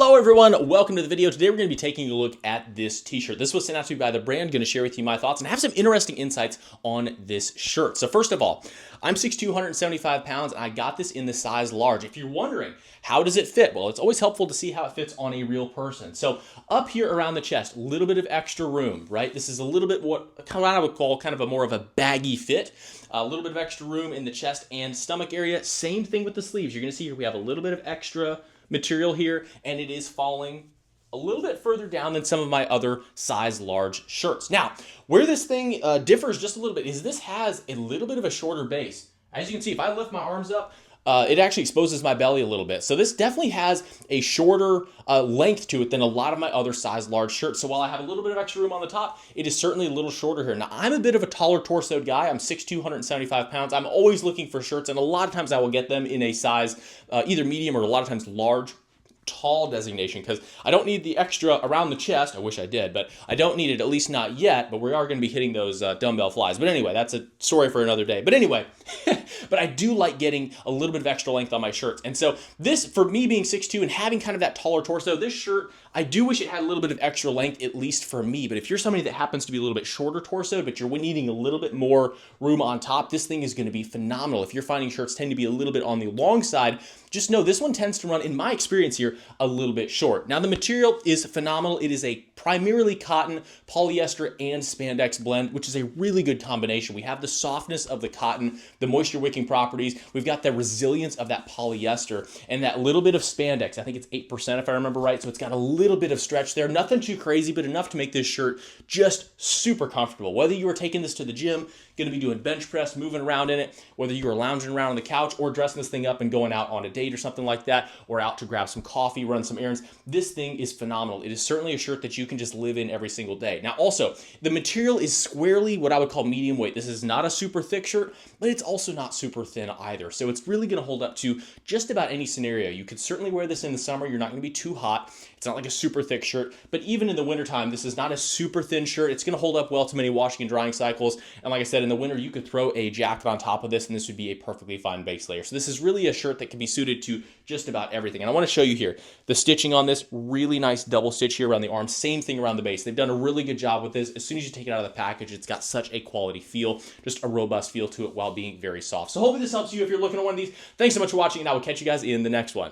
Hello everyone, welcome to the video. Today we're going to be taking a look at this t-shirt. This was sent out to me by the brand. Going to share with you my thoughts and have some interesting insights on this shirt. So first of all, I'm 6'2", 175 pounds, and I got this in the size large. If you're wondering, how does it fit? Well, it's always helpful to see how it fits on a real person. So up here around the chest, a little bit of extra room, right? This is a little bit what I would call kind of a more of a baggy fit. A little bit of extra room in the chest and stomach area. Same thing with the sleeves. You're going to see here we have a little bit of extra material here, and it is falling a little bit further down than some of my other size large shirts. Now, where this thing differs just a little bit is this has a little bit of a shorter base. As you can see, if I lift my arms up, it actually exposes my belly a little bit. So this definitely has a shorter length to it than a lot of my other size large shirts. So while I have a little bit of extra room on the top, it is certainly a little shorter here. Now, I'm a bit of a taller torsoed guy. I'm 6'2", 175 pounds. I'm always looking for shirts, and a lot of times I will get them in a size either medium or a lot of times large, tall designation, because I don't need the extra around the chest. I wish I did, but I don't need it, at least not yet, but we are going to be hitting those dumbbell flies. But anyway, that's a story for another day. But anyway, but I do like getting a little bit of extra length on my shirts. And so this, for me being 6'2" and having kind of that taller torso, this shirt, I do wish it had a little bit of extra length, at least for me. But if you're somebody that happens to be a little bit shorter torso, but you're needing a little bit more room on top, this thing is going to be phenomenal. If you're finding shirts tend to be a little bit on the long side, just know this one tends to run, in my experience here, a little bit short. Now, the material is phenomenal. It is a primarily cotton, polyester, and spandex blend, which is a really good combination. We have the softness of the cotton, the moisture wicking properties. We've got the resilience of that polyester and that little bit of spandex. I think it's 8% if I remember right. So it's got a little bit of stretch there. Nothing too crazy, but enough to make this shirt just super comfortable. Whether you are taking this to the gym, going to be doing bench press, moving around in it, whether you are lounging around on the couch or dressing this thing up and going out on a date or something like that, or out to grab some coffee, run some errands, this thing is phenomenal. It is certainly a shirt that you can just live in every single day. Now, also, the material is squarely what I would call medium weight. This is not a super thick shirt, but it's also not super thin either. So it's really going to hold up to just about any scenario. You could certainly wear this in the summer. You're not going to be too hot. It's not like a super thick shirt, but even in the wintertime, this is not a super thin shirt. It's going to hold up well to many washing and drying cycles. And like I said, in the winter, you could throw a jacket on top of this, and this would be a perfectly fine base layer. So this is really a shirt that can be suited to just about everything. And I want to show you here the stitching on this. Really nice double stitch here around the arm. Same thing around the base. They've done a really good job with this. As soon as you take it out of the package, it's got such a quality feel, just a robust feel to it while being very soft. So hopefully this helps you if you're looking at one of these. Thanks so much for watching, and I will catch you guys in the next one.